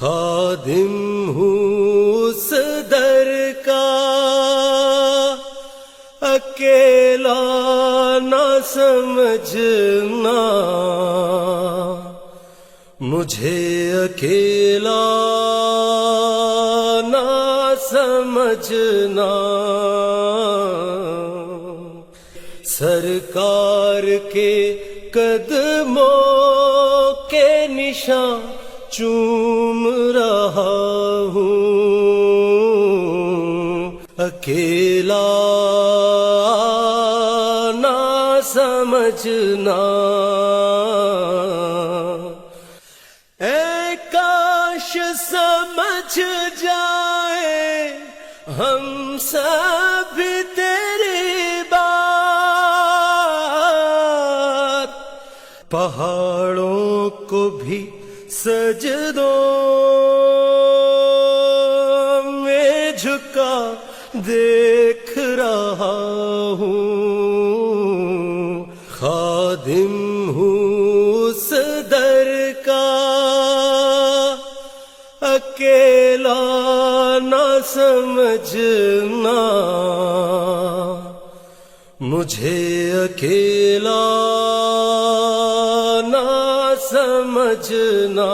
خادم ہوں اس در کا اکیلا نہ سمجھنا، مجھے اکیلا نہ سمجھنا، سرکار کے قدموں کے نشان چوم رہا ہوں، اکیلا نہ سمجھنا۔ اے کاش سمجھ جائے ہم سب تیری بات، پہاڑوں کو بھی سجدوں میں جھکا دیکھ رہا ہوں، خادم ہوں اس در کا اکیلا نہ سمجھنا، مجھے اکیلا نہ سمجھنا۔